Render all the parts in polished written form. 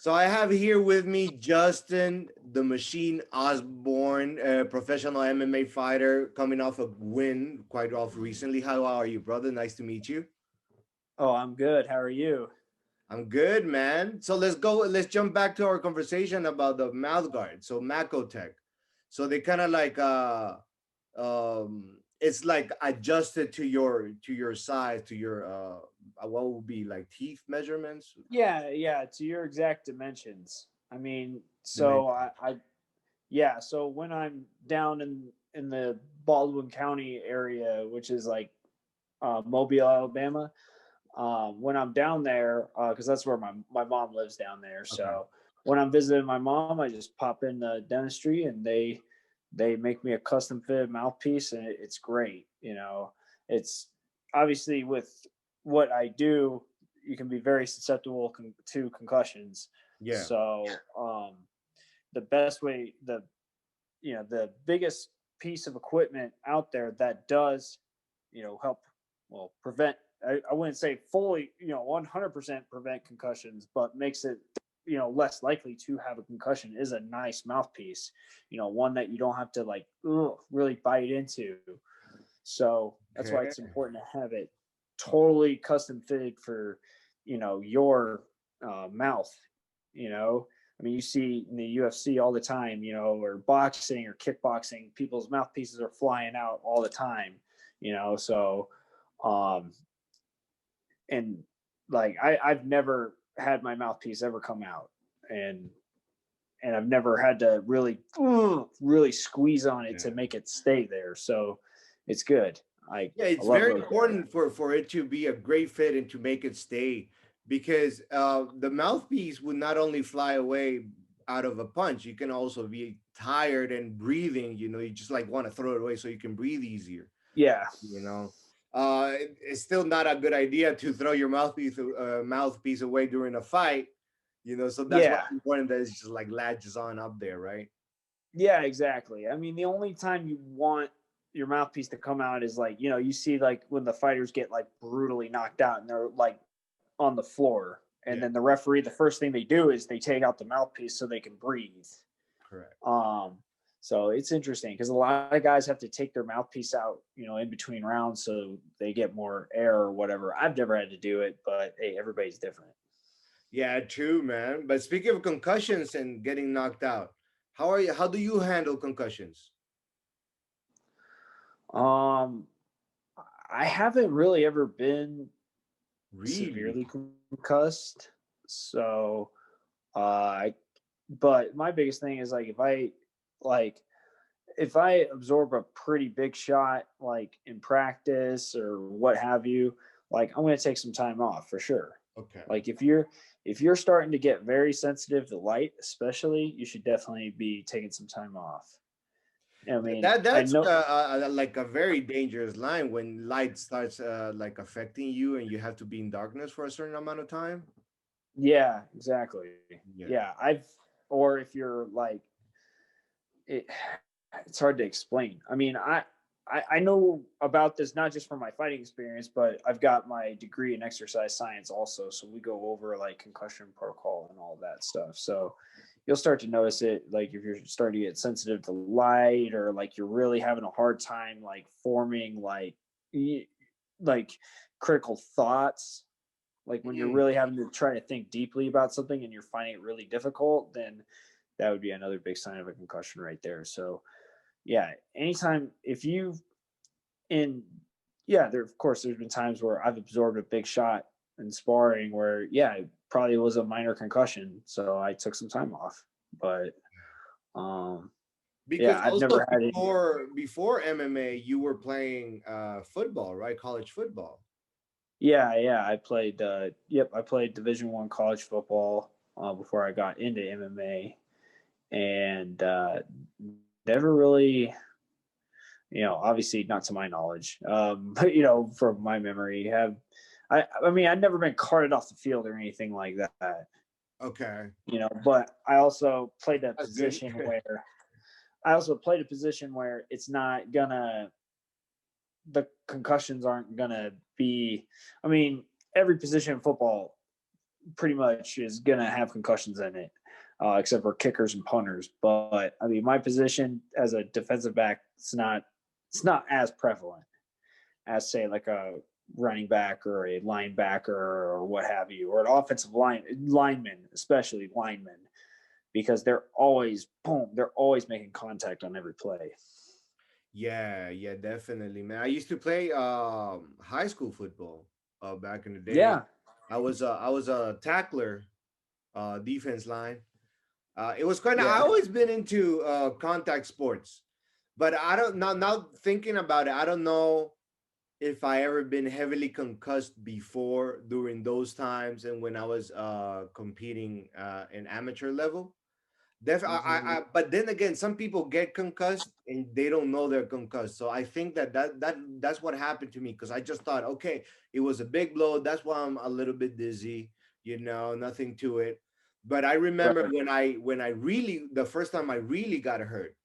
So I have here with me Justin, the Machine Osborn, a professional MMA fighter coming off a win quite off recently. How are you, brother? Nice to meet you. Oh, I'm good. How are you? I'm good, man. So let's jump back to our conversation about the mouth guard. So Macotech. So they kind of like it's like adjusted to your size, to your what would be like teeth measurements, Yeah, to your exact dimensions. I mean, so dimension. yeah, so when I'm down in the Baldwin County area, which is like Mobile, Alabama, when I'm down there, because that's where my mom lives down there. Okay. So when I'm visiting my mom, I just pop in the dentistry and they make me a custom fitted mouthpiece, and it's great. It's obviously with what I do, you can be very susceptible to concussions. Yeah. So the best way, the biggest piece of equipment out there that does, help, well, prevent. I wouldn't say fully, 100% prevent concussions, but makes it, less likely to have a concussion is a nice mouthpiece. One that you don't have to like really bite into. So that's why Okay. it's important to have it totally custom fitted for, your mouth. You know, I mean, you see in the UFC all the time, or boxing or kickboxing, people's mouthpieces are flying out all the time. So um, and like I've never had my mouthpiece ever come out, and I've never had to really squeeze on it to Yeah. make it stay there. So it's good. Yeah, I it's love very it. important for it to be a great fit and to make it stay, because the mouthpiece would not only fly away out of a punch, you can also be tired and breathing. You just like want to throw it away so you can breathe easier. Yeah, You know, it's still not a good idea to throw your mouthpiece away during a fight. So that's why yeah, it's important that it's just like latches on up there, right? yeah, exactly. I mean, the only time you want your mouthpiece to come out is like, you see like when the fighters get like brutally knocked out and they're like on the floor, and then Yeah, the referee, the first thing they do is they take out the mouthpiece so they can breathe. correct. Um, so it's interesting because a lot of guys have to take their mouthpiece out, in between rounds so they get more air or whatever. I've never had to do it, but hey, everybody's different. Yeah, true, man. But speaking of concussions and getting knocked out, how are you? How do you handle concussions? Um, I haven't really ever been Really? severely concussed, so I. But my biggest thing is like like if I absorb a pretty big shot, like in practice or what have you, like I'm going to take some time off for sure. Okay. Like if you're starting to get very sensitive to light, especially, you should definitely be taking some time off. I mean, I That's know. like a very dangerous line when light starts like affecting you and you have to be in darkness for a certain amount of time. Yeah, exactly. Yeah. Yeah, or if you're like, it, it's hard to explain. I mean, I know about this not just from my fighting experience, but I've got my degree in exercise science also. So we go over like concussion protocol and all that stuff. So you'll start to notice it, like if you're starting to get sensitive to light, or like you're really having a hard time like forming like critical thoughts, like when you're Mm. really having to try to think deeply about something and you're finding it really difficult, then that would be another big sign of a concussion right there. So yeah, anytime if you in yeah, there of course there's been times where I've absorbed a big shot in sparring where yeah, it probably was a minor concussion, so I took some time off. But um Because yeah, I've also never had any. before MMA, you were playing football, right? College football. Yeah, I played Division 1 college football before I got into MMA, and never really, obviously not to my knowledge, but from my memory, I mean, I've never been carted off the field or anything like that, Okay, but that's good. I also played a position where it's not gonna, the concussions aren't gonna be, I mean, every position in football, pretty much is gonna have concussions in it, except for kickers and punters. But I mean, my position as a defensive back, it's not as prevalent as say like a running back or a linebacker or what have you, or an offensive lineman, especially linemen, because they're always boom, they're always making contact on every play. Yeah, yeah, definitely, man. I used to play high school football back in the day. Yeah, I was a tackler, defense line. It was kind of, I yeah, always been into contact sports, but I don't now thinking about it, I don't know if I ever been heavily concussed before during those times and when I was competing in amateur level. But then again, some people get concussed and they don't know they're concussed. So I think that's what happened to me because I just thought, okay, it was a big blow. That's why I'm a little bit dizzy. Nothing to it. But I remember right, when I really the first time I really got hurt,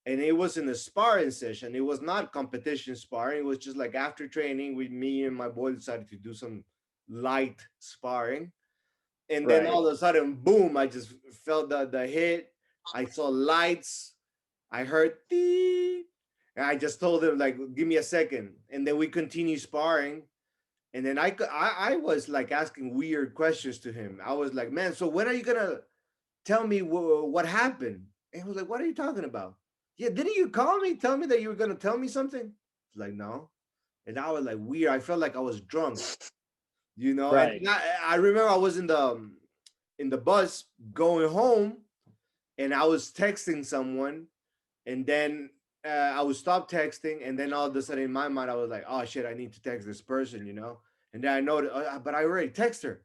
and it was in a sparring session. It was not competition sparring. It was just like after training, with me and my boy decided to do some light sparring, and then right, all of a sudden, boom! I just felt the hit. I saw lights. I heard beep, and I just told him like, "Give me a second." And then we continue sparring. And then I was like asking weird questions to him. I was like, "Man, so when are you gonna tell me what happened?" And he was like, "What are you talking about?" Yeah, didn't you call me, tell me that you were gonna tell me something? Like, no. And I was like weird. I felt like I was drunk, And right. I remember I was in the bus going home, and I was texting someone, and then I would stop texting, and then all of a sudden in my mind I was like, "Oh shit, I need to text this person." And then I know, but I already text her.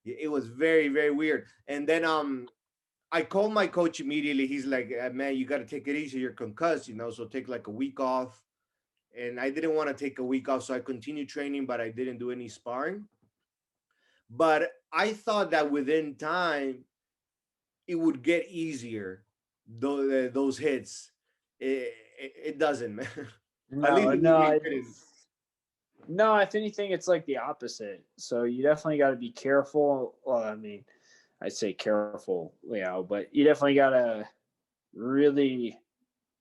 It was very very weird. And then I called my coach immediately. He's like, "Man, you got to take it easy. You're concussed, so take like a week off." And I didn't want to take a week off, so I continued training, but I didn't do any sparring. But I thought that within time it would get easier. Those hits, it doesn't, man. At least No, with me, no, it didn't. no. If anything, it's like the opposite. So you definitely got to be careful. Well, I mean, I say careful, but you definitely got to really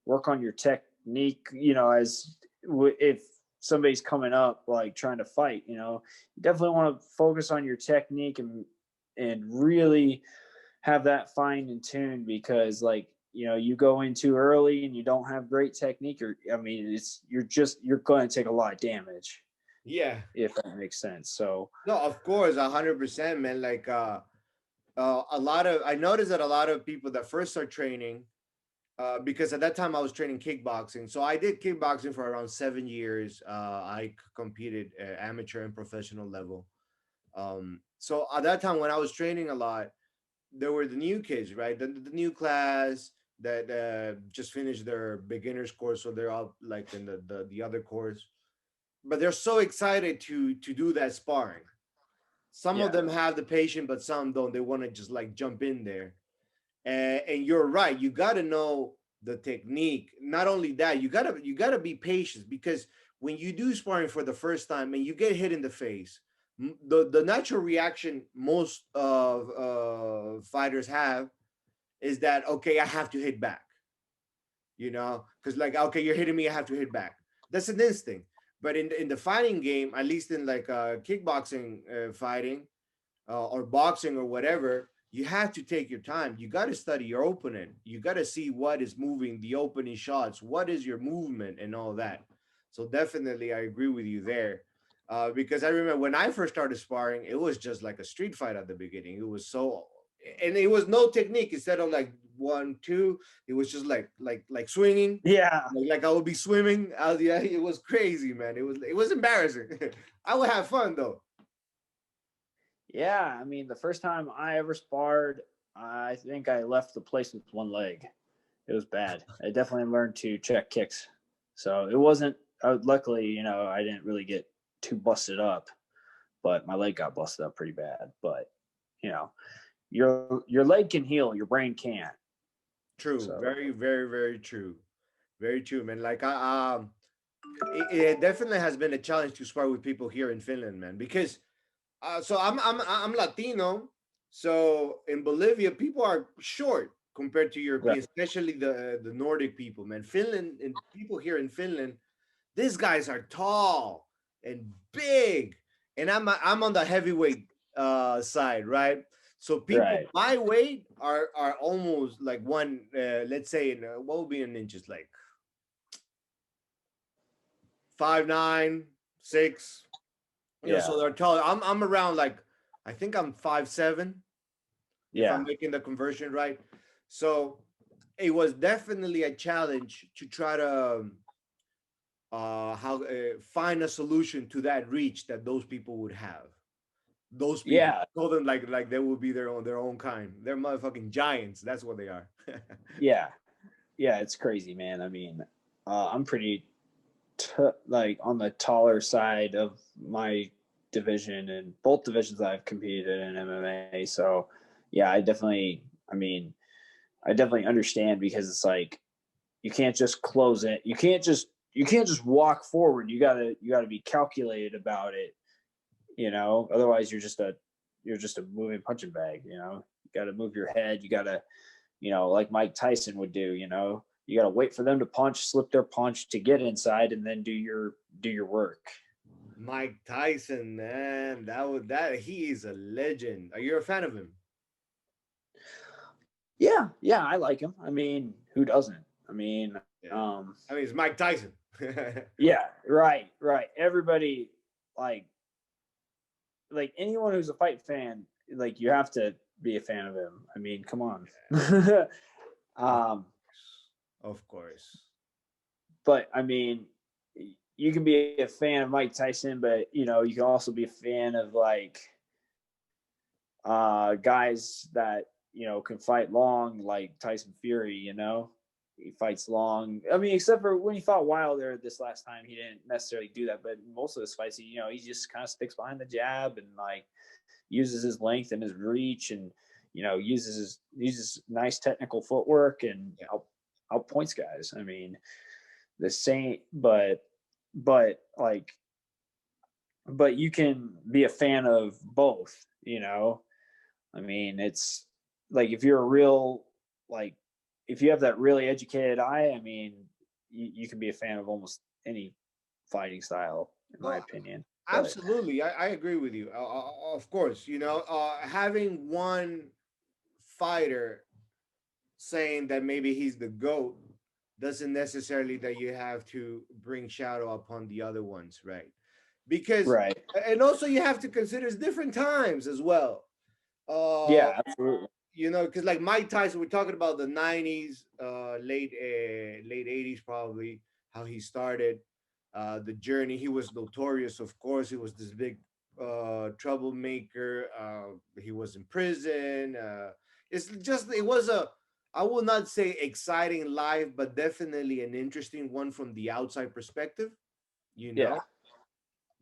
work on your technique. As if somebody's coming up like trying to fight, you definitely want to focus on your technique and really have that fine in tune because you go in too early and you don't have great technique or I mean you're going to take a lot of damage Yeah. if that makes sense. So No, of course, 100%, man. Like I noticed that a lot of people that first start training, because at that time I was training kickboxing. So I did kickboxing for around 7 years. I competed at amateur and professional level. So at that time when I was training a lot, there were the new kids, right? The new class that just finished their beginners course, so they're all like in the other course. But they're so excited to do that sparring. Some of yeah, them have the patience, but some don't. They want to just like jump in there. And you're right. You got to know the technique. Not only that, you gotta be patient because when you do sparring for the first time and you get hit in the face, the natural reaction most of fighters have is that, okay, I have to hit back. Because like, okay, you're hitting me, I have to hit back. That's an instinct. But in the fighting game, at least in like kickboxing fighting, or boxing or whatever, you have to take your time. You got to study your opponent. You got to see what is moving, the opening shots, what is your movement, and all that. So definitely, I agree with you there. Because I remember when I first started sparring, it was just like a street fight at the beginning. It was so, and it was no technique. Instead of like one, two, it was just like swinging, yeah, like I would be swimming. Yeah, it was crazy, man. It was embarrassing. I would have fun though. yeah. I mean, the first time I ever sparred, I think I left the place with one leg. It was bad. I definitely learned to check kicks, so it wasn't. Luckily, I didn't really get too busted up, but my leg got busted up pretty bad. But you know, your leg can heal, your brain can't. True. So Very, very, very true. Very true, man. Like it definitely has been a challenge to spar with people here in Finland, man, because So I'm Latino. So in Bolivia, people are short compared to Right. Europeans, especially the Nordic people. Man, Finland and people here in Finland, these guys are tall and big, and I'm on the heavyweight side, right? So people Right. my weight are almost like one. Let's say what would be in inches, like 5'9", 6. Yeah. So they're tall. I'm around like I think I'm 5'7", if I'm Yeah. making the conversion right. So it was definitely a challenge to try to how find a solution to that reach that those people would have. Those people Yeah. told them like they would be their own kind. They're motherfucking giants. That's what they are. Yeah. Yeah. It's crazy, man. I mean, I'm pretty like on the taller side of my division and both divisions I've competed in MMA. So yeah, I mean, I definitely understand because it's like you can't just close it. You can't just walk forward. You gotta be calculated about it. You know, otherwise you're just a moving punching bag. You know, you got to move your head. You got to, you know, like Mike Tyson would do. You know, you got to wait for them to punch, slip their punch to get inside, and then do your work. Mike Tyson, man, that he is a legend. Are you a fan of him? Yeah, yeah, I like him. I mean, who doesn't? I mean, Yeah, I mean it's Mike Tyson. yeah, right. Everybody like anyone who's a fight fan, like you have to be a fan of him. I mean, come on. of, um, of course. but I mean, you can be a fan of Mike Tyson, but you know, you can also be a fan of like guys that you know can fight long, like Tyson Fury. You know, he fights long. I mean, except for when he fought Wilder this last time, he didn't necessarily do that. But most of his fights, you know, he just kind of sticks behind the jab and like uses his length and his reach, and you know, uses nice technical footwork and Yeah. out points guys. I mean, the same, but like, but you can be a fan of both. You know, I mean, it's like if you're a real like if you have that really educated eye, I mean, you can be a fan of almost any fighting style, in my No, opinion. But absolutely. I agree with you. Of course, having one fighter saying that maybe he's the GOAT doesn't necessarily that you have to bring shadow upon the other ones, right? Because, right, and also you have to consider it's different times as well. Uh, yeah, absolutely, because like Mike Tyson, we're talking about the '90s, late '80s, probably how he started the journey. He was notorious, of course. He was this big troublemaker. He was in prison. It was a, I will not say exciting life, but definitely an interesting one from the outside perspective. You yeah, know,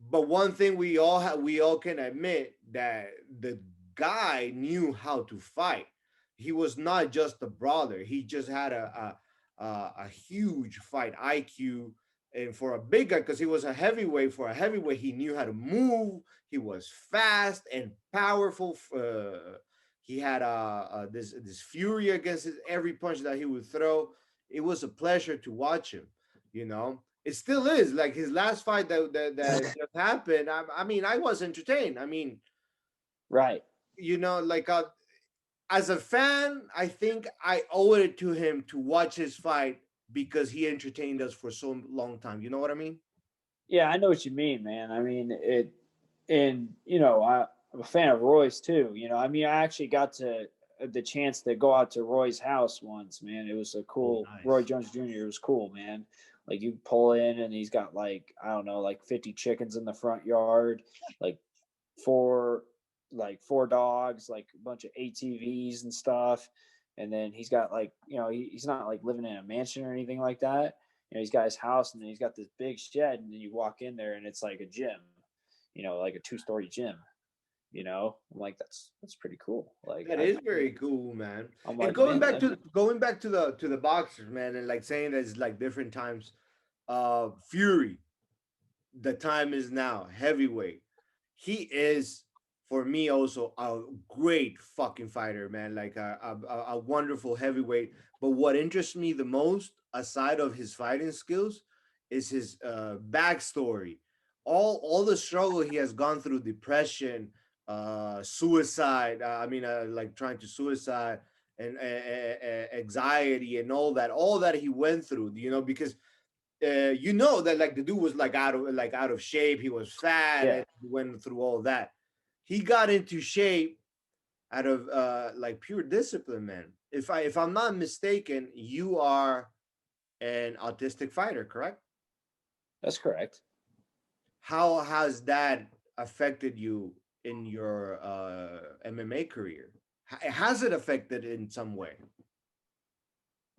but one thing we all can admit that the guy knew how to fight. He was not just a brother. He just had a huge fight IQ, and for a big guy, because he was a heavyweight. For a heavyweight, he knew how to move. He was fast and powerful. He had this fury against every punch that he would throw. It was a pleasure to watch him. You know, it still is. Like his last fight that just happened. I mean, I was entertained. I mean, right. like as a fan, I think I owe it to him to watch his fight because he entertained us for so long time. You know what I mean? Yeah, I know what you mean, man. I mean it, and you know, I'm a fan of Roy's too. You know, I mean, I actually got to the chance to go out to Roy's house once, man. It was a Oh, cool Roy nice. Jones Jr. It was cool, man. Like you pull in and he's got like I don't know, like 50 chickens in the front yard, like four four dogs, like a bunch of ATVs and stuff. And then he's got like, you know, he's not like living in a mansion or anything like that. You know, he's got his house and then he's got this big shed, and then you walk in there and it's like a gym, you know, like a two-story gym. You know, I'm like, that's pretty cool. Like That is very cool, man. I'm And like, man, going back to the boxers, man, and like saying that it's like different times. Fury, the time is now. Heavyweight, he is. for me also a great fucking fighter, man. Like a wonderful heavyweight. But what interests me the most, aside of his fighting skills, is his backstory. All the struggle he has gone through, depression, suicide. Like trying to suicide and anxiety and all that he went through. Because that like the dude was like out of shape. He was fat Yeah, and he went through all that. He got into shape out of like pure discipline, man. If I'm not mistaken, you are an autistic fighter, correct? that's correct. How has that affected you in your MMA career? Has it affected in some way?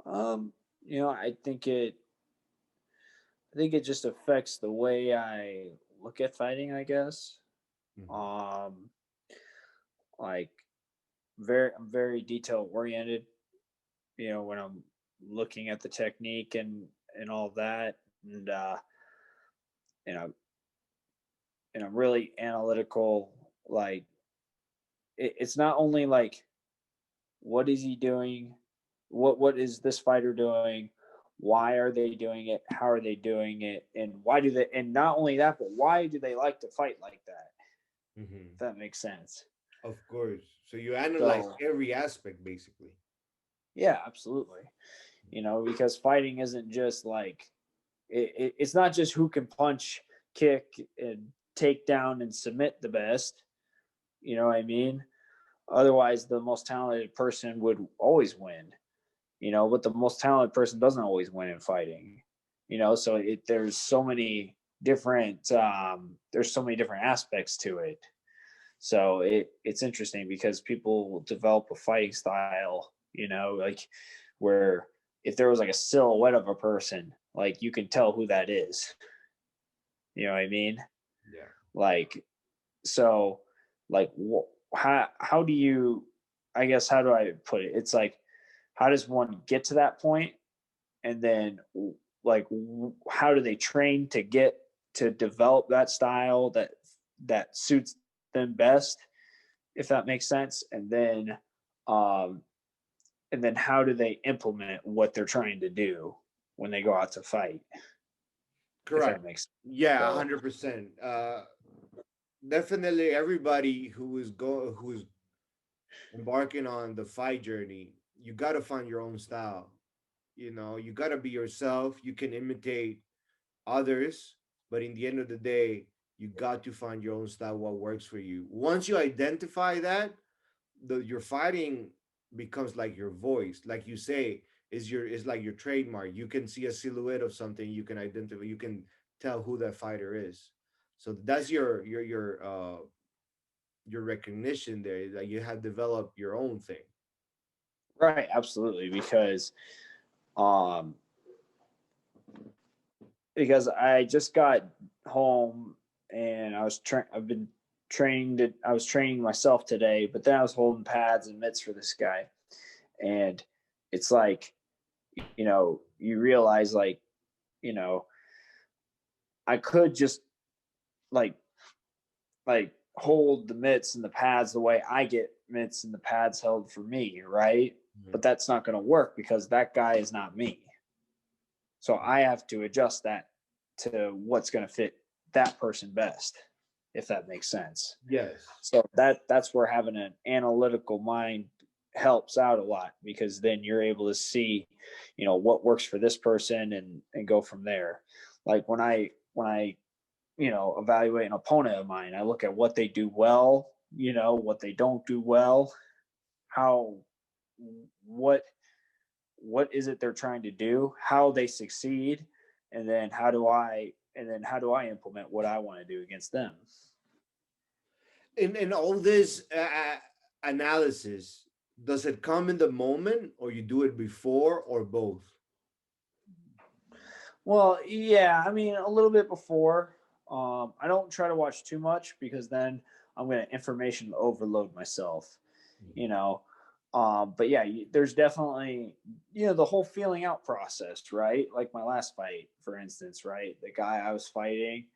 Um, I think it just affects the way I look at fighting, I guess. Mhm. Um, like I'm very detail oriented, when I'm looking at the technique and all that. And and I'm really analytical. Like it's not only like what is he doing, what is this fighter doing, why are they doing it, how are they doing it, and why do they, and not only that, but why do they like to fight like that? Mhm. If that makes sense. Of course. So you analyze So every aspect, basically. yeah, absolutely. Because fighting isn't just like it's not just who can punch, kick, and take down and submit the best. You know what I mean? Otherwise, the most talented person would always win. But the most talented person doesn't always win in fighting. So there's so many different aspects to it. So it's interesting because people will develop a fighting style, like where if there was like a silhouette of a person, like you can tell who that is. You know what I mean? Yeah. Like so, like how do you? I guess how do I put it? It's like how does one get to that point, and then like how do they train to get to develop that style that suits them best, if that makes sense, um and then how do they implement what they're trying to do when they go out to fight, if that Correct. makes sense. Yeah, So 100%. Definitely everybody who's embarking on the fight journey, you got to find your own style. You got to be yourself. You can imitate others, but in the end of the day, you got to find your own style, what works for you. Once you identify that, your fighting becomes like your voice. Like you say, is like your trademark. You can see a silhouette of something, you can identify, you can tell who that fighter is. So that's your recognition there. Like you have developed your own thing. right, absolutely, um because I just got home and I've been I was training myself today, but then I was holding pads and mitts for this guy. And it's like, you realize like, you know, I could just like hold the mitts and the pads the way I get mitts and the pads held for me, right? Mhm. But that's not going to work because that guy is not me. So I have to adjust that to what's going to fit that person best, if that makes sense. Yes. So that's where having an analytical mind helps out a lot, because then you're able to see, what works for this person and go from there. Like when I evaluate an opponent of mine, I look at what they do well, what they don't do well, how what what is it they're trying to do, how they succeed, and then how do I implement what I want to do against them. In all this analysis, does it come in the moment, or you do it before, or both? Well, yeah, I mean, a little bit before. I don't try to watch too much because then I'm going to information overload myself, you know. But yeah, there's definitely, the whole feeling out process, right? Like my last fight, for instance, right? The guy I was fighting,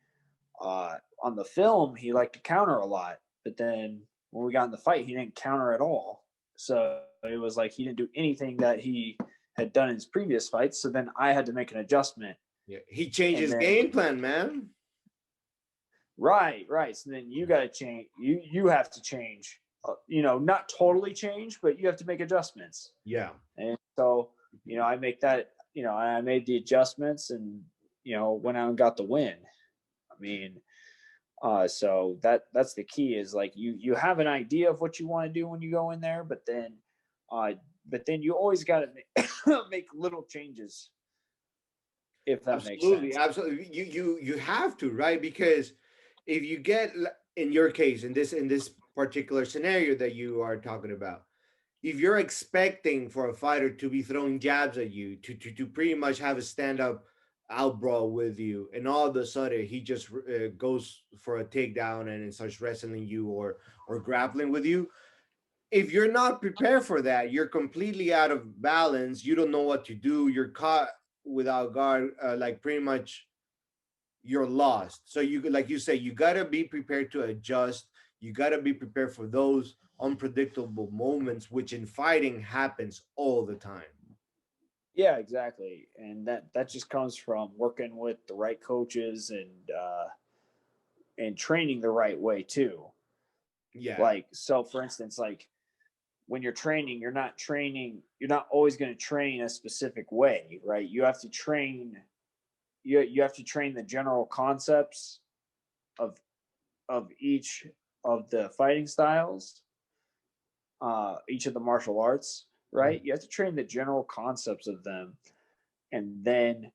on the film, he liked to counter a lot. But then when we got in the fight, he didn't counter at all. So it was like he didn't do anything that he had done in his previous fights. So then I had to make an adjustment. Yeah, he changed And his then game plan, man. right. So then you got to change. You have to change. Not totally change, but you have to make adjustments. Yeah. And so I make that. I made the adjustments, and went out and got the win. I mean, so that's the key is like you have an idea of what you want to do when you go in there, but then you always got to make little changes, if that makes sense. Absolutely. You have to, right? Because if you get, in your case, in this particular scenario that you are talking about, if you're expecting for a fighter to be throwing jabs at you, to pretty much have a stand up out brawl with you, and all of a sudden he just goes for a takedown and starts wrestling you or grappling with you, if you're not prepared for that, you're completely out of balance. You don't know what to do. You're caught without guard. Like pretty much, you're lost. So you, like you say, you gotta be prepared to adjust. You gotta be prepared for those unpredictable moments, which in fighting happens all the time. Yeah, exactly. And that just comes from working with the right coaches and training the right way too. Yeah. Like, so for instance, like when you're training, you're not always going to train a specific way, right? You have to train the general concepts of each of the fighting styles, each of the martial arts, Mm. right? You have to train the general concepts of them, and then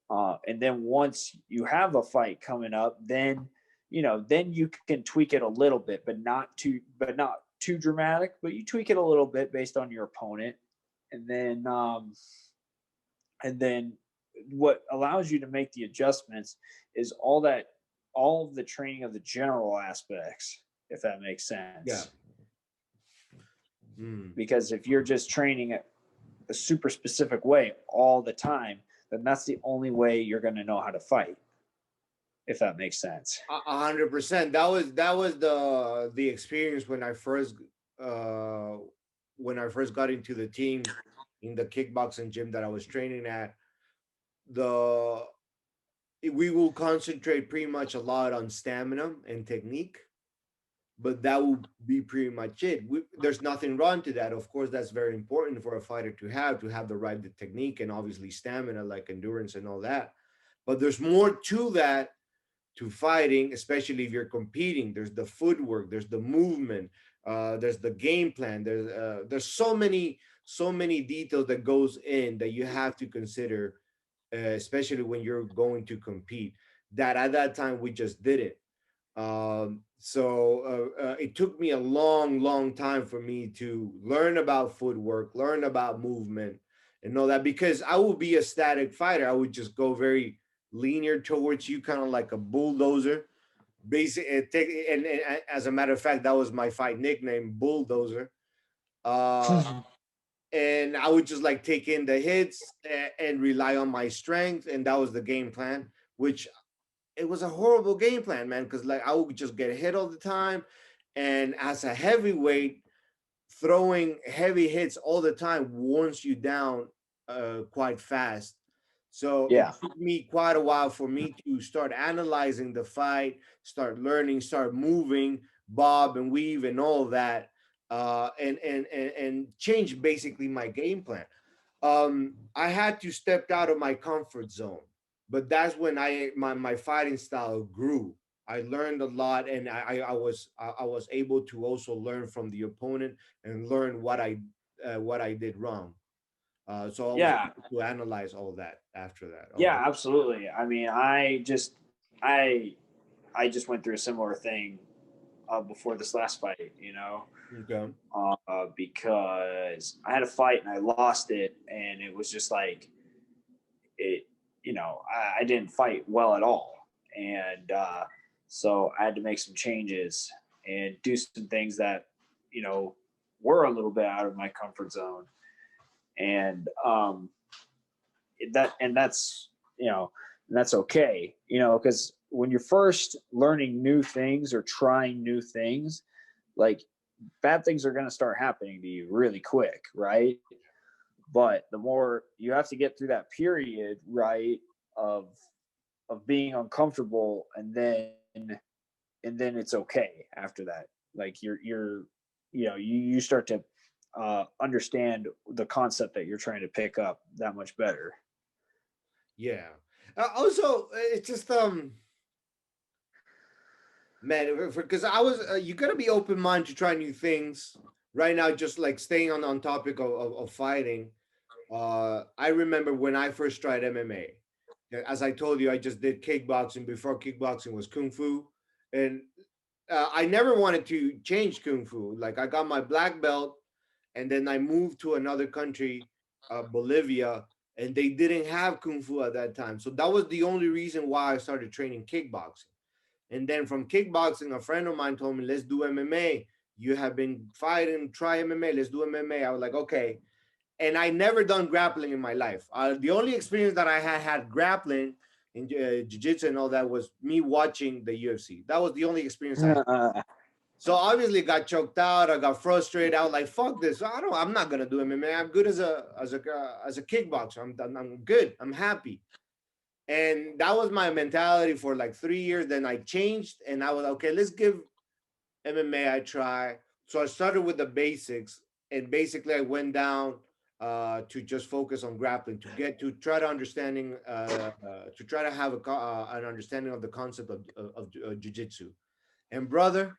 once you have a fight coming up, then you can tweak it a little bit, but not too dramatic. But you tweak it a little bit based on your opponent, and then what allows you to make the adjustments is all of the training of the general aspects, if that makes Yeah. sense. Mm. Because if you're just training it a super specific way all the time, then that's the only way you're going to know how to fight, if that makes sense. 100%. That was the experience uh when I first got into the team in the kickboxing gym that I was training at. The We will concentrate pretty much a lot on stamina and technique, but that will be pretty much it. There's nothing wrong to that. Of course, that's very important for a fighter to have the right technique and obviously stamina, like endurance and all that. But there's more to that, to fighting, especially if you're competing. There's the footwork, there's the movement, there's the game plan. There's so many details that goes in that you have to consider, especially when you're going to compete. That at that time we just did it. So it took me a long, long time for me to learn about footwork, learn about movement, and all that, because I would be a static fighter. I would just go very linear towards you, kind of like a bulldozer. Basic, and as a matter of fact, that was my fight nickname, Bulldozer. Uh, and I would just like take in the hits and rely on my strength, and that was the game plan. Which it was a horrible game plan, man, because like I would just get hit all the time, and as a heavyweight, throwing heavy hits all the time warns you down quite fast. So it Yeah. took me quite a while for me to start analyzing the fight, start learning, start moving, bob and weave, and all of that, and change basically my game plan. I had to step out of my comfort zone, but that's when my fighting style grew. I learned a lot, and I was able to also learn from the opponent and learn what I did wrong. So I was Yeah. able to analyze all that after that. All Yeah, that. absolutely. I mean, I just went through a similar thing before this last fight, Okay. because I had a fight and I lost it, and it was just like it, I didn't fight well at all, and so I had to make some changes and do some things that you know were a little bit out of my comfort zone, and that's and that's okay, because when you're first learning new things or trying new things, like bad things are going to start happening to you really quick, right? But the more you have to get through that period, right, of being uncomfortable, and then it's okay after that. Like you're you start to understand the concept that you're trying to pick up that much better. Yeah. Also, it's just man, because I was you gotta be open minded to try new things. Right now, just like staying on topic of fighting. I remember when I first tried MMA. As I told you, I just did kickboxing before kickboxing was kung fu, and I never wanted to change kung fu. Like I got my black belt, and then I moved to another country, Bolivia, and they didn't have kung fu at that time. So that was the only reason why I started training kickboxing. And then from kickboxing, a friend of mine told me, "Let's do MMA. You have been fighting, try MMA. Let's do MMA." I was like, "Okay." And I never done grappling in my life. The only experience that I had grappling in jiu-jitsu and all that was me watching the UFC. That was the only experience I had. So obviously got choked out. I got frustrated. I was like, "Fuck this! I'm not gonna do MMA. I'm good as a kickboxer. I'm good. I'm happy." And that was my mentality for like 3 years. Then I changed, and I was okay. Let's give MMA I try. So I started with the basics, and basically I went down to just focus on grappling to try to understanding to try to have an understanding of the concept of jiu-jitsu. And brother,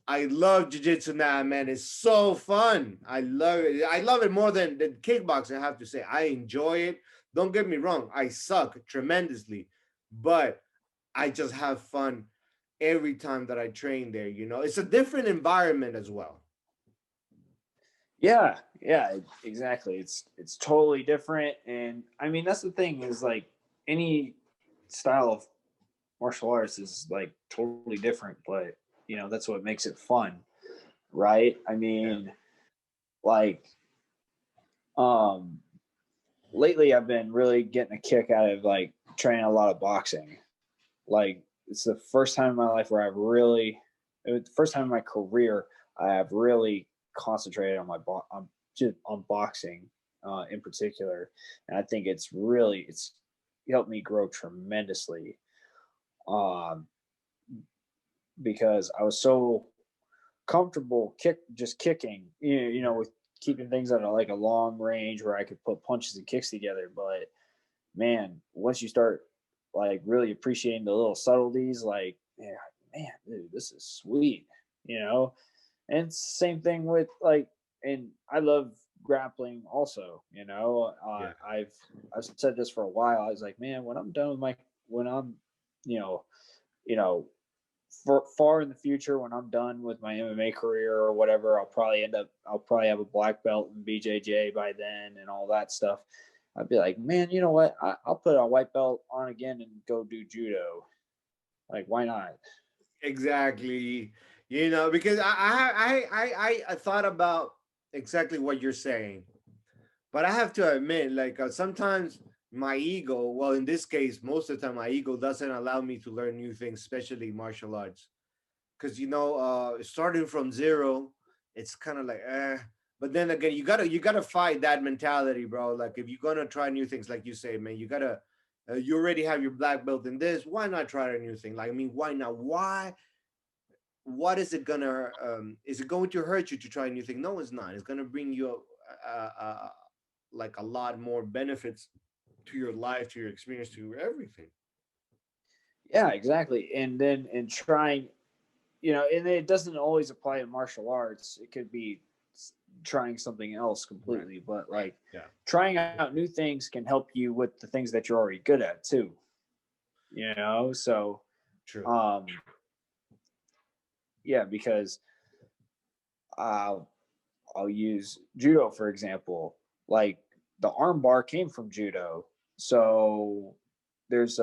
I love jiu-jitsu now, man. It's so fun. I love it. I love it more than kickboxing, I have to say. I enjoy it. Don't get me wrong. I suck tremendously, but I just have fun every time that I train there. It's a different environment as well. Yeah, yeah, exactly. It's totally different, and I mean that's the thing is like any style of martial arts is like totally different, but that's what makes it fun, right? I Yeah. mean, like um lately I've been really getting a kick out of like training a lot of boxing. Like it's the first time in my life where it was the first time in my career I have really concentrated on on just on boxing in particular, and I think it's helped me grow tremendously. Um, because I was so comfortable just kicking, with keeping things at like a long range where I could put punches and kicks together. But man, once you start like really appreciating the little subtleties, like yeah, man, dude, this is sweet, you know. And same thing with like, and I love grappling also. Yeah. I've said this for a while. I was like, man, when I'm done with when I'm, you know, you know, for far in the future when I'm done with my MMA career or whatever, I'll probably have a black belt in BJJ by then and all that stuff. I'd be like, man, you know what? I'll put a white belt on again and go do judo. Like, why not? Exactly. Because I thought about exactly what you're saying, but I have to admit, like sometimes my ego, well, in this case, most of the time, my ego doesn't allow me to learn new things, especially martial arts. Because starting from zero, it's kind of like but then again, you gotta fight that mentality, bro. Like if you're gonna try new things, like you say, man, you already have your black belt in this. Why not try a new thing? Like, I mean, why not? What is it gonna is it going to hurt you to try a new thing? No, it's not. It's gonna bring you like a lot more benefits to your life, to your experience, to everything. Yeah, exactly. And then and trying, and it doesn't always apply to martial arts. It could be trying something else Right. completely, but like Yeah. trying out new things can help you with the things that you're already good at too. So True. um yeah, because I'll I'll use judo for example. Like the arm bar came from judo. So there's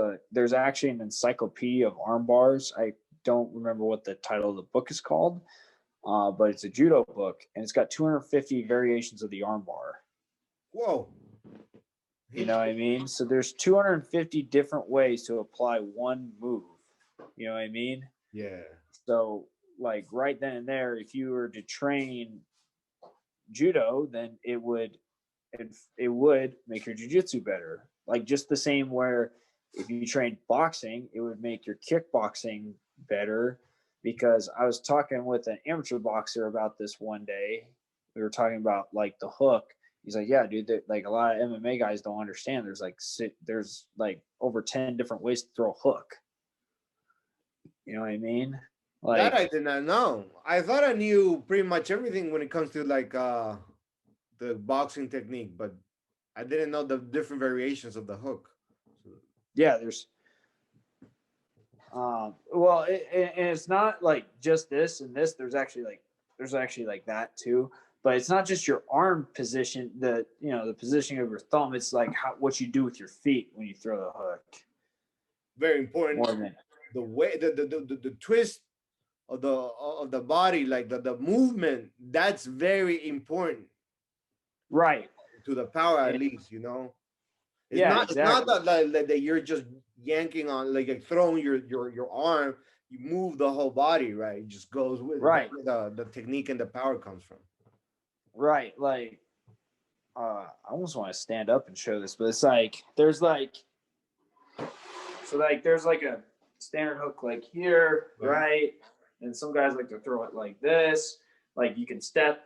actually an encyclopedia of arm bars. I don't remember what the title of the book is called, but it's a judo book and it's got 250 variations of the armbar. Whoa. You know what I mean? So there's 250 different ways to apply one move. You know what I mean? Yeah. So like right then and there, if you were to train judo, then it would make your jujitsu better. Like just the same where if you trained boxing, it would make your kickboxing better. Because I was talking with an amateur boxer about this one day. We were talking about like the hook. He's like, "Yeah, dude, like a lot of MMA guys don't understand. There's like over 10 different ways to throw a hook. You know what I mean? That Like, I did not know. I thought I knew pretty much everything when it comes to like the boxing technique, but I didn't know the different variations of the hook. So, yeah, well, and it's not like just this and this. There's actually like that too. But it's not just your arm position, the positioning of your thumb. It's like what you do with your feet when you throw the hook. very important. More than The way the twist of the body, like the movement, that's very important right. to the power at And, least, you know. yeah, It's not exactly. that you're just yanking on like throwing your arm. You move the whole body, right? It just goes with it. That's Right, where the technique and the power comes from. right. Like, I almost want to stand up and show this, but it's like there's like a standard hook like here, Uh-huh. right? And some guys like to throw it like this. Like you can step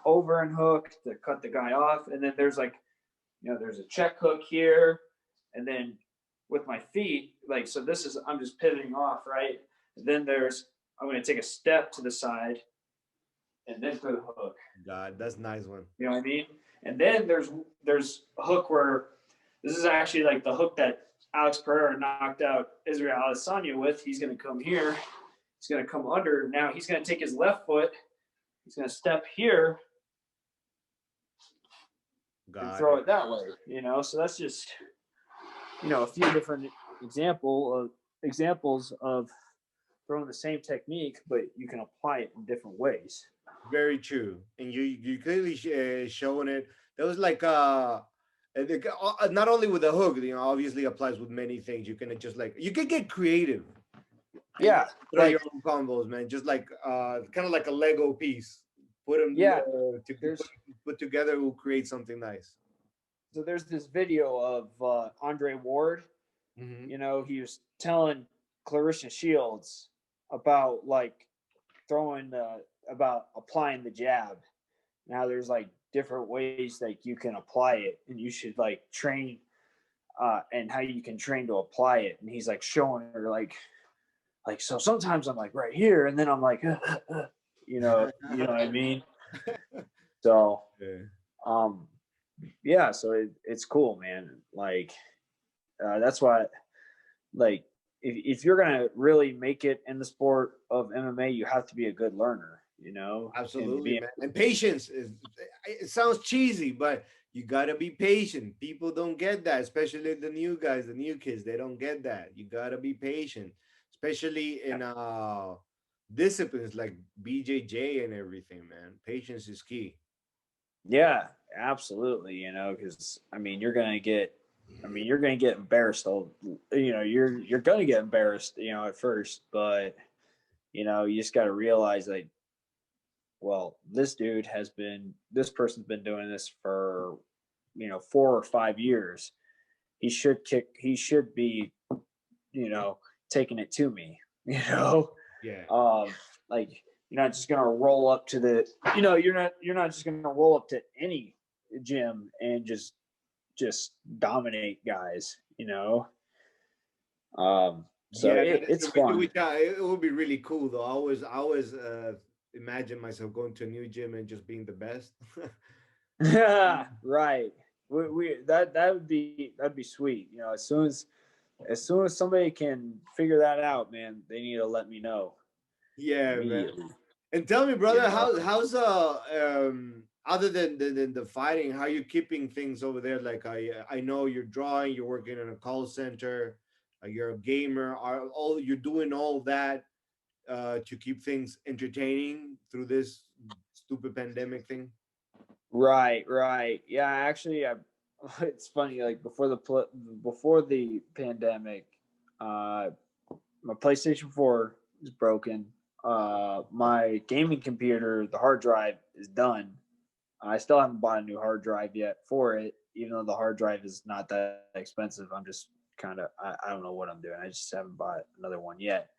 over and hook to cut the guy off, and then there's like there's a check hook here, and then with my feet, like so this is I'm just pivoting off, right? And then I'm going to take a step to the side and then throw the hook. God, that's a nice one. You know what I mean? And then there's a hook where this is actually like the hook that Alex Pereira knocked out Israel Adesanya with. He's going to come here. He's going to come under. Now he's going to take his left foot. He's going to step here and Got throw it. it that way. So that's just a few different examples of throwing the same technique, but you can apply it in different ways. Very true, and you clearly showing it. That was like not only with the hook, obviously applies with many things. You can just like you can get creative and Yeah, throw your like own combos, man. Just like kind of like a Lego piece. Put them yeah, to there's put together will create something nice. so there's this video of Andre Ward. Hmm. He was telling Clarissa Shields about like throwing about applying the jab. Now there's like different ways that you can apply it, and you should like train and how you can train to apply it. And he's like showing her like so sometimes I'm like right here, and then I'm like you know what I mean. So Yeah. um yeah, so it's cool, man. Like that's why like if you're gonna really make it in the sport of MMA, you have to be a good learner, and Absolutely, be man. And patience is, it sounds cheesy, but you gotta be patient. People don't get that, especially the new guys, the new kids. They don't get that. You gotta be patient, especially in disciplines like BJJ and everything, man. Patience is key. yeah, absolutely. Because you're gonna get embarrassed. You're gonna get embarrassed. At first, but you just got to realize like, well, this person's been doing this for 4 or 5 years. He should be you know taking it to me. You know, Yeah. like you're not just gonna roll up to the you're not just gonna roll up to any gym and just dominate guys. So Yeah, that is it's true. fun. It would be really cool though. I always imagine myself going to a new gym and just being the best. Right. That'd be sweet. As soon as somebody can figure that out, man, they need to let me know Yeah, man. immediately. And tell me, You brother, know. how's other than the fighting, how you keeping things over there? Like I know you're drawing, you're working in a call center, you're a gamer. Are all you're doing all that to keep things entertaining through this stupid pandemic thing? Right, right. Yeah, actually, it's funny. Like before the pandemic, uh, my PlayStation 4 is broken. My gaming computer, the hard drive is done. I still haven't bought a new hard drive yet for it, even though the hard drive is not that expensive. I'm just kind of, I don't know what I'm doing. I just haven't bought another one yet.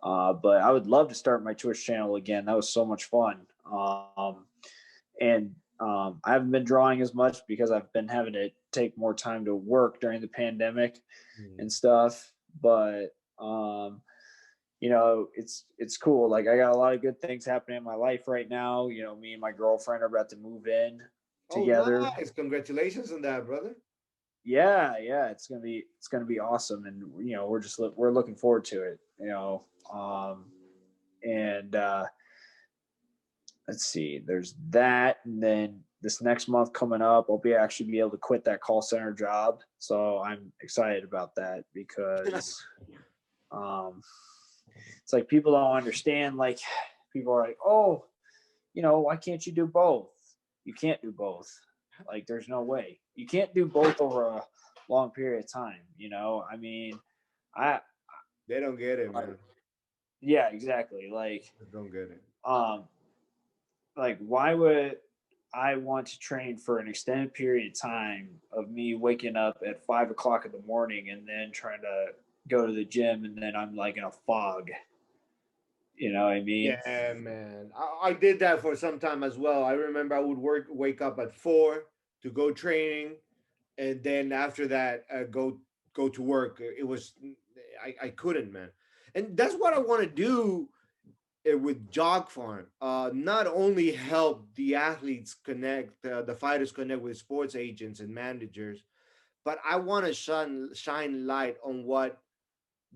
But I would love to start my Twitch channel again. That was so much fun. And I haven't been drawing as much because I've been having to take more time to work during the pandemic Mm. and stuff. But it's cool. Like I got a lot of good things happening in my life right now. Me and my girlfriend are about to move in Oh, together. nice! Congratulations on that, brother. Yeah, it's gonna be awesome, and we're looking forward to it. And let's see, there's that, and then this next month coming up, I'll be able to quit that call center job. So I'm excited about that because um, it's like people don't understand. Like people are like, oh, why can't you do both? You can't do both. Like there's no way you can't do both over a long period of time. I mean, I They don't get it, like man. yeah, exactly. They don't get it. Um, why would I want to train for an extended period of time of me waking up at 5 o'clock in the morning and then trying to go to the gym and then I'm like in a fog? You know what I mean? Yeah, man. I did that for some time as well. I remember I would wake up at 4 to go training, and then after that, go to work. It was I couldn't, man. And that's what I want to do with JockPharm. Not only help the athletes connect, the fighters connect with sports agents and managers, but I want to shine light on what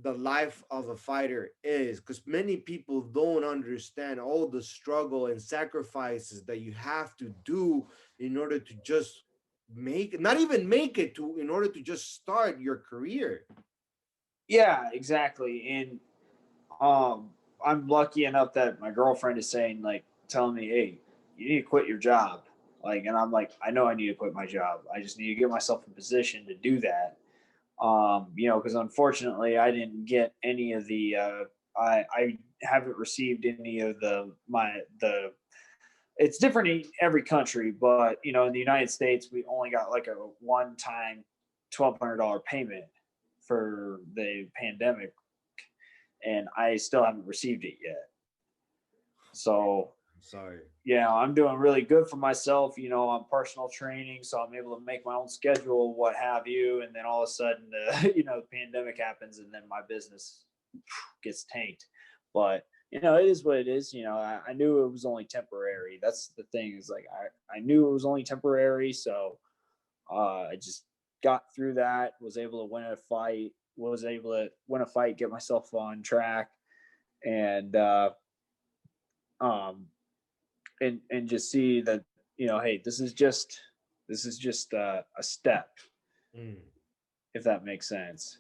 the life of a fighter is, because many people don't understand all the struggle and sacrifices that you have to do in order to just not even make it to in order to just start your career. Yeah, exactly. And I'm lucky enough that my girlfriend is saying like telling me, "Hey, you need to quit your job." Like, and I'm like, I know I need to quit my job. I just need to get myself in position to do that. Because unfortunately, I didn't get any of the. I haven't received any of the. It's different in every country, but in the United States, we only got like a one-time $1,200 payment for the pandemic, and I still haven't received it yet. So I'm sorry. I'm doing really good for myself. I'm personal training, so I'm able to make my own schedule, what have you. And then all of a sudden, the pandemic happens, and then my business gets tanked. But it is what it is. I knew it was only temporary. That's the thing is like I knew it was only temporary, so I just got through that. Was able to win a fight. Was able to win a fight, get myself on track, and um, and just see that hey, this is just a step, Mm. if that makes sense.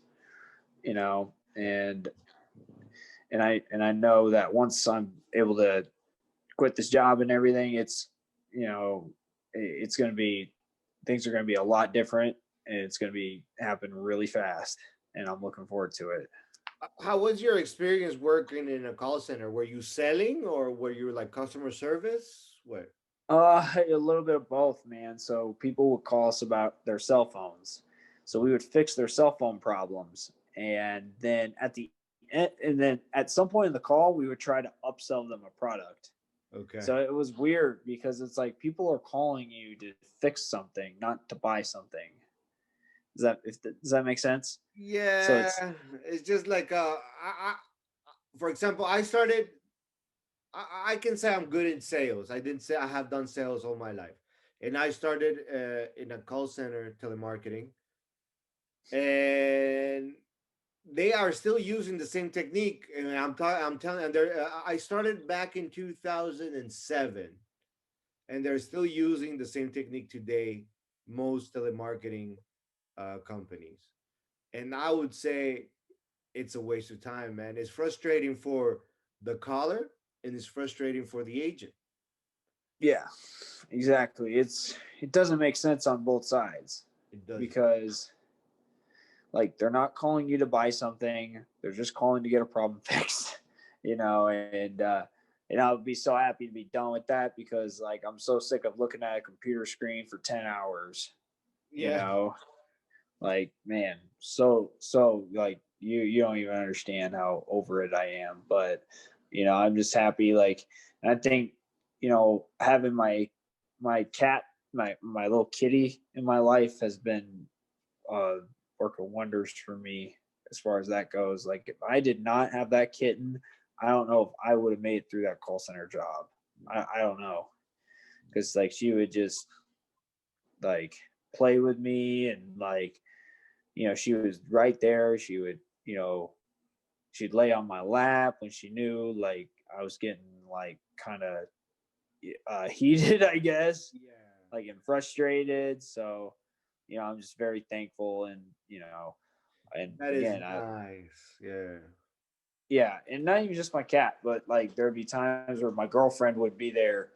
And I know that once I'm able to quit this job and everything, it's going to be things are going to be a lot different, and it's going to be happen really fast, and I'm looking forward to it. How was your experience working in a call center? Were you selling or were you like customer service? What? A little bit of both, man. So people would call us about their cell phones. So we would fix their cell phone problems, and then at some point in the call, we would try to upsell them a product. So Okay. it was weird because it's like people are calling you to fix something, not to buy something. Does that make sense? So it's Yeah, it's just like for example, I can say I'm good in sales. I didn't say I have done sales all my life, and I started in a call center telemarketing, and they are still using the same technique. And I'm telling, and I started back in 2007, and they're still using the same technique today. Most telemarketing companies, and I would say it's a waste of time, man. It's frustrating for the caller, and it's frustrating for the agent. yeah, exactly. It doesn't make sense on both sides It doesn't. because like they're not calling you to buy something, they're just calling to get a problem fixed. And I would be so happy to be done with that, because like I'm so sick of looking at a computer screen for 10 hours, you Yeah. know. Like, man, so like you don't even understand how over it I am. But I'm just happy, like, and I think, having my cat, my little kitty in my life has been uh working wonders for me as far as that goes. Like, if I did not have that kitten, I don't know if I would have made it through that call center job. I don't know, because like she would just like play with me, and like, she was right there. She would, she'd lay on my lap when she knew like I was getting like kind of heated, I guess, Yeah. like, and frustrated. So, I'm just very thankful. And, and That is again, nice. Yeah. yeah, and not even just my cat, but like there'd be times where my girlfriend would be there.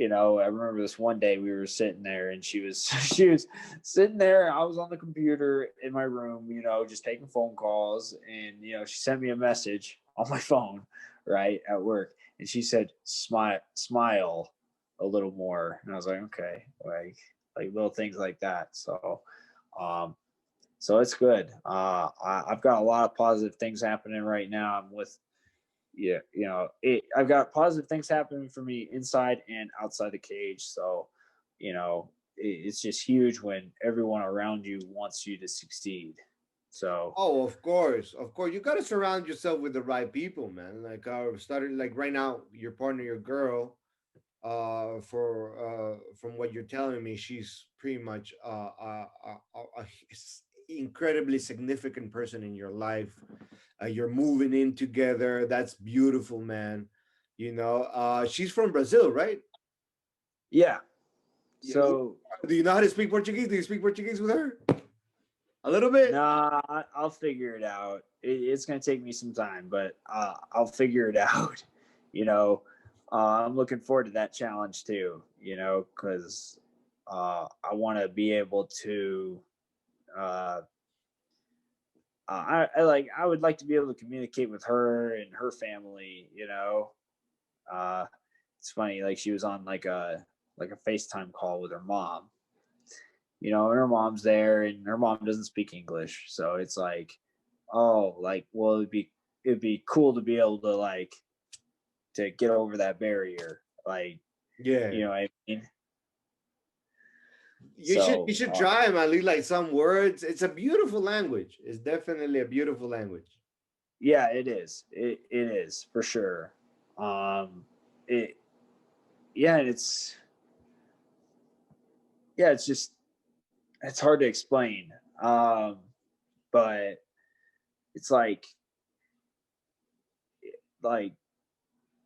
I remember this one day we were sitting there, and she was she was sitting there. I was on the computer in my room, just taking phone calls, and she sent me a message on my phone, right, at work, and she said, smile a little more, and I was like, okay, like little things like that. Um, so it's good. I've got a lot of positive things happening right now. I'm with yeah, I've got positive things happening for me inside and outside the cage. So, it's just huge when everyone around you wants you to succeed. So, Oh, of course, of course. You gotta surround yourself with the right people, man. Like started like right now, your partner, your girl. For from what you're telling me, she's pretty much incredibly significant person in your life. You're moving in together. That's beautiful, man. She's from Brazil, right? yeah. Yeah. So, Do you know how to speak Portuguese? Do you speak Portuguese with her? A little bit. nah, I'll figure it out. It's going to take me some time, but I'll figure it out. You know, I'm looking forward to that challenge too, because I want to be able to uh, I would like to be able to communicate with her and her family. Uh, it's funny, like she was on like a FaceTime call with her mom. And her mom's there, and her mom doesn't speak English, so it's like, oh, like, well, it'd be cool to be able to like to get over that barrier, like, Yeah. what I mean. You So should try them at least like some words. It's a beautiful language. It's definitely a beautiful language. yeah, it is. It is for sure. It Yeah, and it's just it's hard to explain. Um, but it's like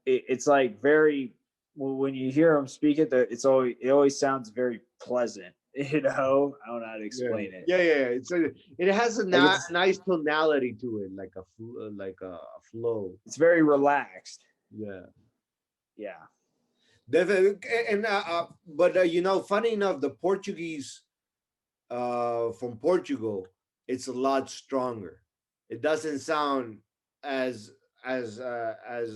it's like very, when you hear them speak it, it always sounds very pleasant. I don't know how to Yeah, explain it. yeah, yeah. It has a Like it's nice tonality to it, like a flow. it's very relaxed. Yeah, Yeah, definitely. And but funny enough, the Portuguese from Portugal, it's a lot stronger. It doesn't sound as as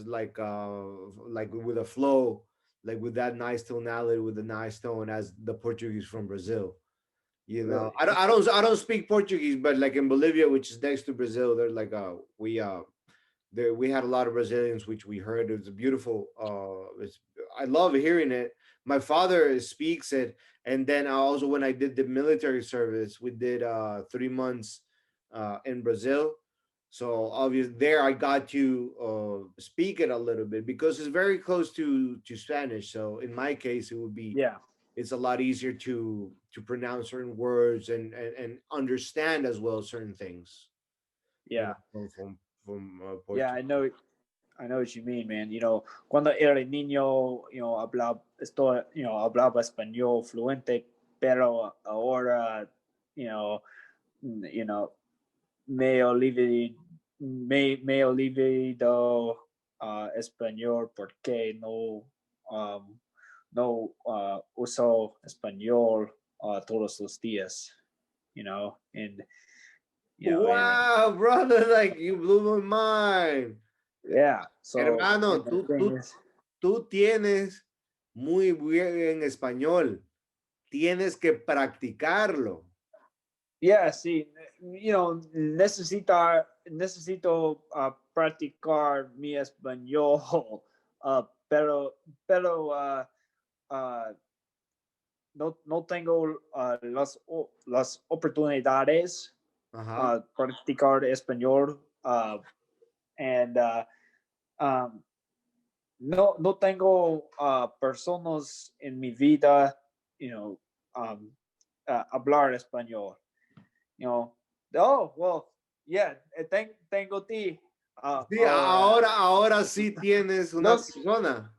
like with a flow, like with that nice tonality, with a nice tone as the Portuguese from Brazil. really. I don't speak Portuguese, but like in Bolivia, which is next to Brazil, they're like we had a lot of Brazilians, which we heard. It was a beautiful. I love hearing it. My father speaks it, and then I also, when I did the military service, we did 3 months in Brazil. So obviously there I got to speak it a little bit because it's very close to Spanish. So in my case, it would be Yeah, it's a lot easier to pronounce certain words and understand as well certain things. yeah, From yeah. Portugal. I know what you mean, man. Cuando era niño, hablaba hablaba español fluente, pero ahora, you know, you know, me olvidé, me olvidó español porque um, no uso español todos los días, and And Wow, brother, like you blew my mind. yeah. So, and Hermano, the thing is, tú tienes muy bien español. Tienes que practicarlo. yeah, sí, necesito practicar mi español, pero uh, no tengo las oportunidades Ajá. practicar español, and um, no tengo personas en mi vida, you know, um, hablar español. You know, oh well, yeah, tengo ti, Sí, ahora. ahora sí tienes una Los, persona.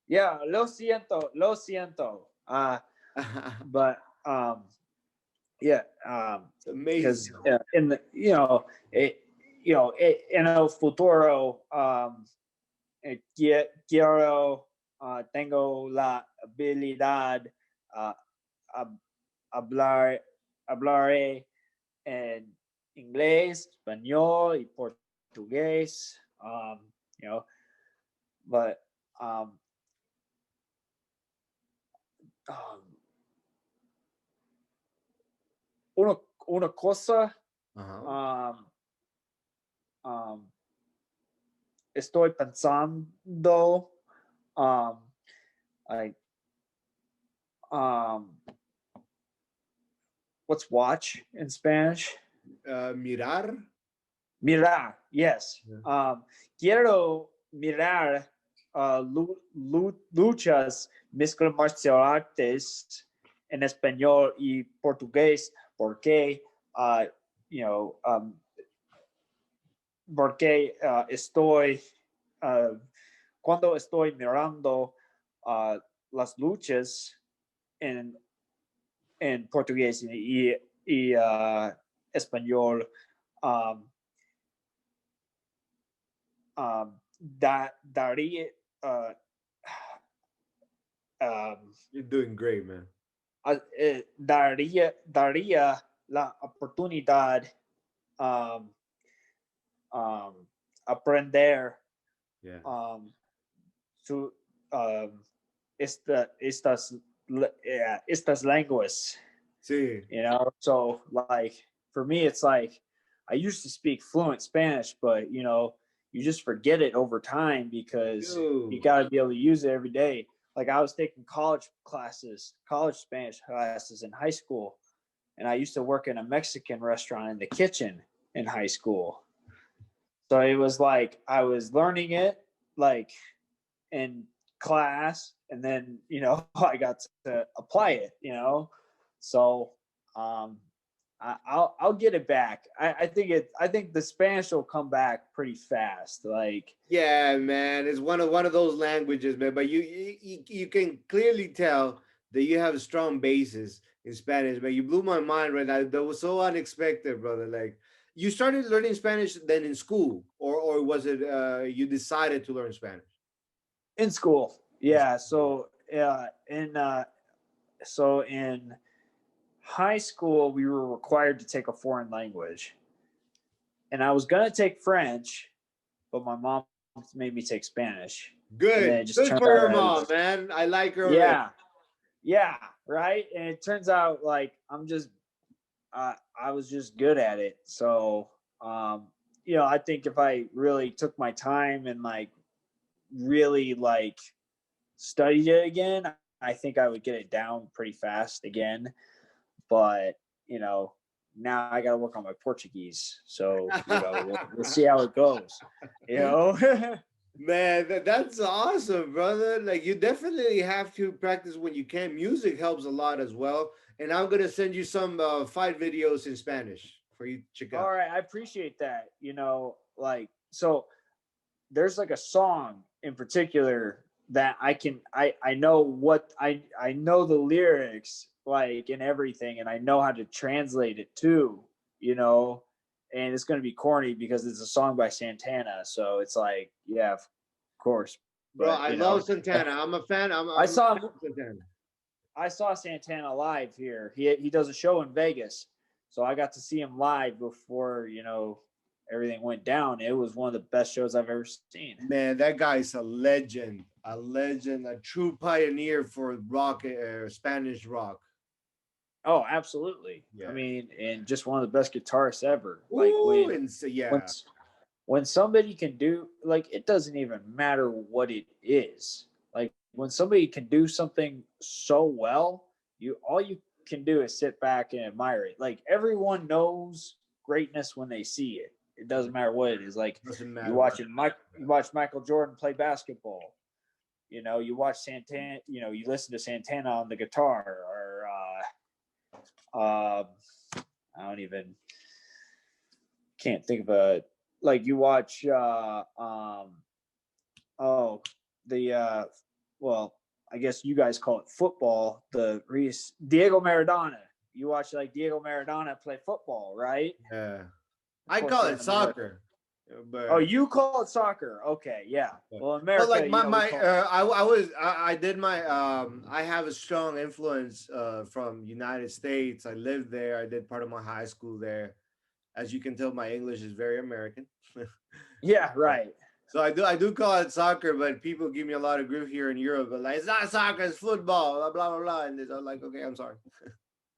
yeah, lo siento. But yeah, because Amazing. in the in el futuro, quiero, tengo la habilidad, uh, hablar hablaré en inglés, español y portugués. You know, but um, um, una cosa, Ajá. um, um, estoy pensando, um, like, um, what's watch in Spanish? Mirar. Mirar, yes. Yeah. Quiero mirar luchas mezclas marcial artes en español y portugués porque, uh, you know, um, porque estoy, uh, cuando estoy mirando las luchas en, en portugués y español, um, daría, uh, um, You're doing great, man. daría la oportunidad, um, um, aprender, Yeah. um, su, um, estas lenguas. Sí. So like for me, it's like I used to speak fluent Spanish, but you just forget it over time because you Dude. got to be able to use it every day. Like I was taking college Spanish classes in high school, and I used to work in a Mexican restaurant in the kitchen in high school. So it was like I was learning it like in class, and then I got to apply it. So um, I'll get it back. I think the Spanish will come back pretty fast. Like Yeah, man. It's one of those languages, man. But you can clearly tell that you have a strong basis in Spanish, man. You blew my mind right now. That was so unexpected, brother. Like you started learning Spanish then in school, or was it you decided to learn Spanish? in school, In yeah. school. So in high school, we were required to take a foreign language, and I was gonna take French, but my mom made me take Spanish, and then it Good. just Good turned for out your I mom, was, man. I like her already. yeah, yeah, right. And it turns out like I was just good at it. So I think if I really took my time and like really like studied it again, I think I would get it down pretty fast again. But now I got to work on my Portuguese. So we'll see how it goes. You know. Man, that's awesome, brother. Like you definitely have to practice when you can. Music helps a lot as well. And I'm gonna send you some fight videos in Spanish for you to check All out. right, I appreciate that. Like so there's like a song in particular that I know what I know the lyrics like and everything, and I know how to translate it too, you know. And it's gonna be corny because it's a song by Santana, so it's like, yeah, of course. Bro, But I love Santana. I'm a fan. I I'm a saw fan of Santana. I saw Santana live here. He does a show in Vegas. So I got to see him live before, everything went down. It was one of the best shows I've ever seen. Man, that guy's a legend, a true pioneer for rock, Spanish rock. Oh, absolutely. I Yeah. mean, and just one of the best guitarists ever. Like Ooh, and so, when yeah. when somebody can do, like, it doesn't even matter what it is. Like when somebody can do something so well, you all you can do is sit back and admire it. Like everyone knows greatness when they see it. It doesn't matter what it is. Like Doesn't you matter what. watch you watch Michael Jordan play basketball. You watch Santana. You listen to Santana on the guitar, or I don't even can't think of a, like you watch oh the well, I guess you guys call it football, the Reese Diego Maradona. You watch like Diego Maradona play football, right? Yeah. Of I course call they're it in America. soccer, Oh, but you call it soccer. Okay, yeah. Well, in but America, like my we my call it. I did my I have a strong influence from United States. I lived there. I did part of my high school there. As you can tell, my English is very American. Yeah, right. So I do call it soccer, but people give me a lot of grief here in Europe. But like, it's not soccer, it's football, blah blah blah blah. And I'm like, okay, I'm sorry.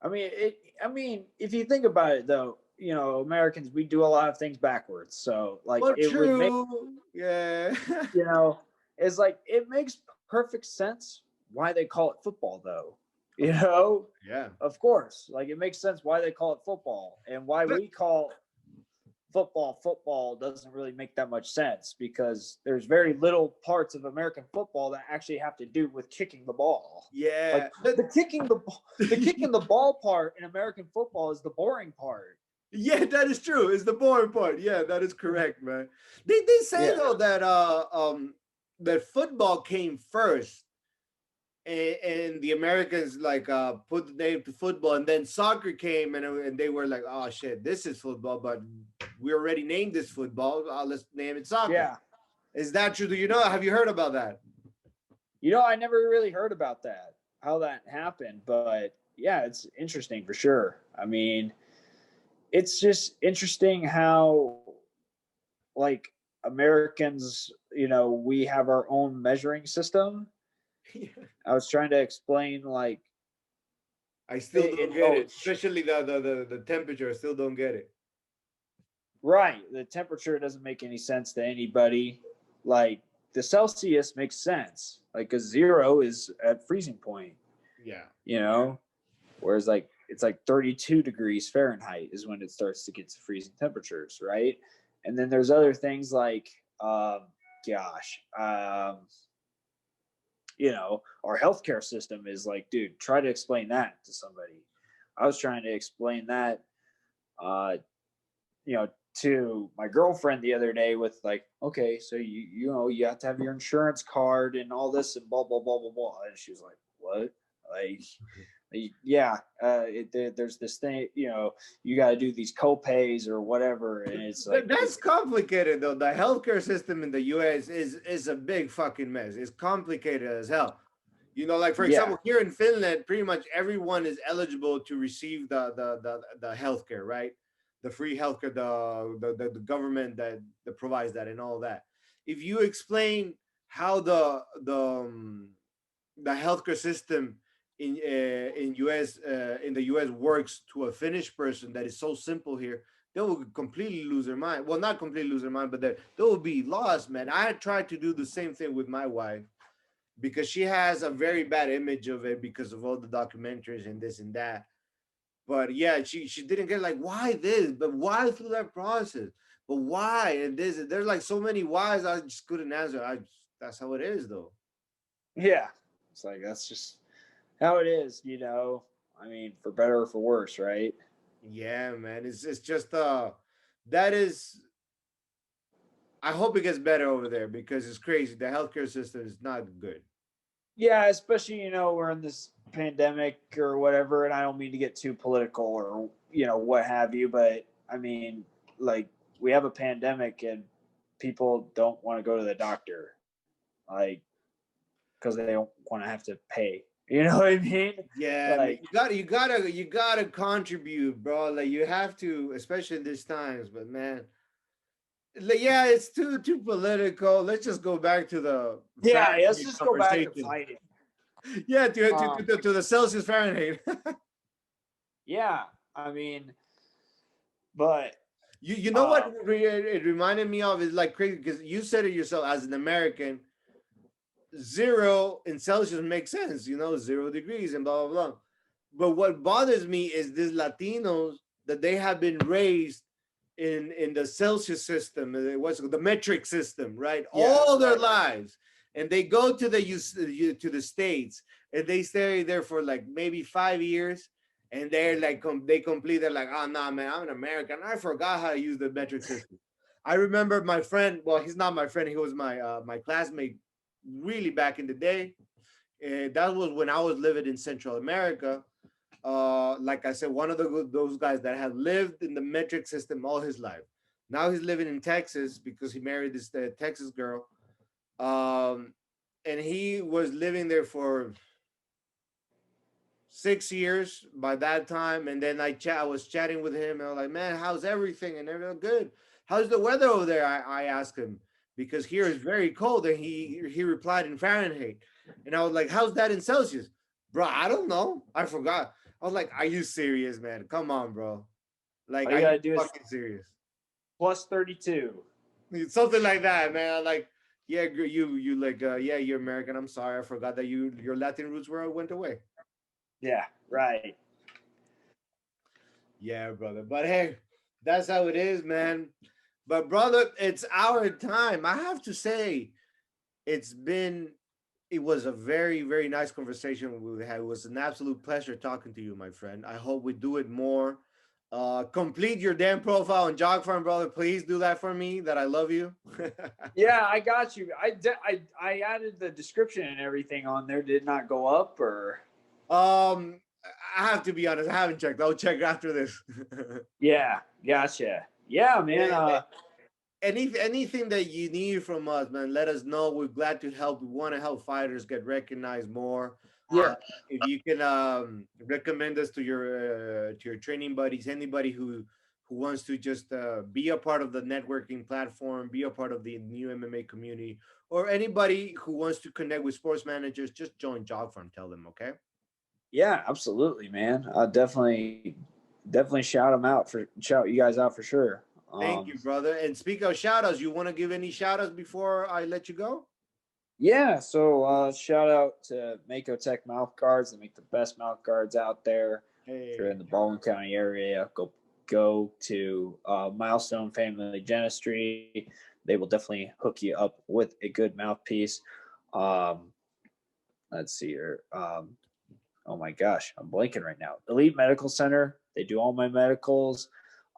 I mean, if you think about it, though, Americans, we do a lot of things backwards. So, like, Well, it would make, true, yeah. you know, it's like it makes perfect sense why they call it football, though. You know, Yeah. of course, like it makes sense why they call it football, and why But we call football doesn't really make that much sense, because there's very little parts of American football that actually have to do with kicking the ball. Like yeah, but the kicking the ball part in American football is the boring part. yeah, that is true. It's the boring part. Yeah, that is correct, man. They say Yeah. though that football came first, and the Americans like put the name to football, and then soccer came, and they were like, oh shit, this is football, but we already named this football. Let's name it soccer. Yeah. Is that true? Do you know? Have you heard about that? I never really heard about that, how that happened, but yeah, it's interesting for sure. I mean, it's just interesting how, like, Americans, we have our own measuring system. I was trying to explain, like, I still don't get oh, it, especially the temperature. I still don't get it. right. The temperature doesn't make any sense to anybody. Like, the Celsius makes sense, like, because zero is at freezing point, Yeah. you know, whereas like it's like 32 degrees Fahrenheit is when it starts to get to freezing temperatures, right? And then there's other things like, gosh, our healthcare system is like, dude, try to explain that to somebody. I was trying to explain that, uh, to my girlfriend the other day with like, okay, so you have to have your insurance card and all this and blah blah blah blah blah, and she was like, what? Like, yeah, there's this thing, you got to do these co-pays or whatever, and it's like, That's complicated though. The healthcare system in the U.S. is a big fucking mess. It's complicated as hell. Like for yeah, example, here in Finland, pretty much everyone is eligible to receive the healthcare, right? The free healthcare, the government that provides that and all that. If you explain how the healthcare system in the U.S. works to a Finnish person that is so simple here, they will completely lose their mind. Well, not completely lose their mind, but they will be lost, man. I had tried to do the same thing with my wife because she has a very bad image of it because of all the documentaries and this and that. But yeah, she didn't get like why this, but why through that process, but why and this. There's like so many whys. I just couldn't answer. That's how it is though. yeah. It's like that's just how it is, I mean, for better or for worse, right? Yeah, man. It's just that is. I hope it gets better over there because it's crazy. The healthcare system is not good. Yeah, especially, we're in this pandemic or whatever, and I don't mean to get too political or, what have you, but I mean, like, we have a pandemic and people don't want to go to the doctor, like, because they don't want to have to pay. You know what I mean? Yeah, man, Like, you gotta contribute, bro. Like you have to, especially in these times. But man, like, yeah, it's too political. Let's just go back to the yeah, let's Fahrenheit just go back to conversation. fighting. Yeah, Um, to the Celsius Fahrenheit. yeah, I mean, but You know what uh, it reminded me of is like crazy because you said it yourself as an American. Zero in Celsius makes sense, 0 degrees and blah blah blah. But what bothers me is these Latinos that they have been raised in the Celsius system, what's the metric system, right? yeah, All their right. lives, and they go to the states and they stay there for like maybe 5 years, and they're like they complete. They're like, oh nah, man, I'm an American. I forgot how to use the metric system. I remember my friend. Well, he's not my friend. He was my classmate, really back in the day. That was when I was living in Central America. Like I said, one of those guys that had lived in the metric system all his life. Now he's living in Texas because he married this Texas girl, um, and he was living there for 6 years by that time. And then I was chatting with him, and I was like, "Man, how's everything?" And they're good. How's the weather over there? I asked him because here is very cold, and he replied in Fahrenheit, and I was like, "How's that in Celsius, bro? I don't know. I forgot." I was like, "Are you serious, man? Come on, bro. Like, All are you you gotta do is fucking serious?" plus 32. Something like that, man. Like, yeah, you like, yeah, you're American. I'm sorry, I forgot that your Latin roots went away. Yeah, right. Yeah, brother. But hey, that's how it is, man. But brother, it's our time. I have to say, it's been it was a very, very nice conversation we had. It was an absolute pleasure talking to you, my friend. I hope we do it more. Complete your damn profile on JockPharm, brother. Please do that for me. That I love you. Yeah, I got you. I added the description and everything on there. Did not go up or um, I have to be honest. I haven't checked. I'll check after this. yeah, gotcha. Yeah, man. Anything that you need from us, man, let us know. We're glad to help. We want to help fighters get recognized more. Yeah, If you can recommend us to your training buddies, anybody who wants to just be a part of the networking platform, be a part of the new MMA community, or anybody who wants to connect with sports managers, just join JogFarm. Tell them, okay? yeah, absolutely, man. I'll definitely shout you guys out for sure. Thank you, brother. And speak of shout outs, you want to give any shout outs before I let you go? Yeah, so shout out to Mako Tech mouth guards. They make the best mouth guards out there. If you're in Hey. the Baldwin County area, go to Milestone Family Dentistry. They will definitely hook you up with a good mouthpiece. Um, let's see here. Oh my gosh, I'm blanking right now. Elite Medical Center. They do all my medicals.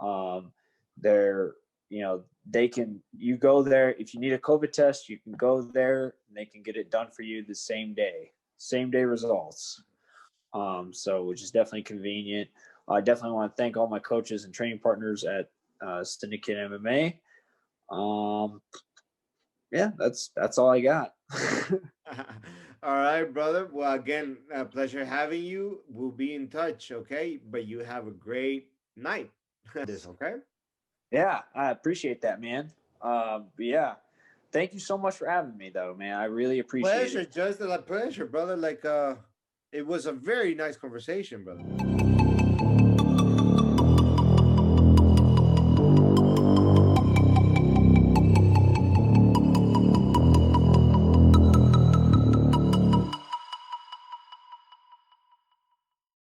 Um, they're they can you go there if you need a COVID test, you can go there and they can get it done for you the same day results. So which is definitely convenient. I definitely want to thank all my coaches and training partners at Syndicate MMA. Um, yeah, that's all I got. All right, brother. Well, again, a pleasure having you. We'll be in touch, okay? But you have a great night. This, okay? Yeah, I appreciate that, man. But yeah, thank you so much for having me, though, man. I really appreciate Pleasure, it. just a pleasure, brother. Like, it was a very nice conversation, brother.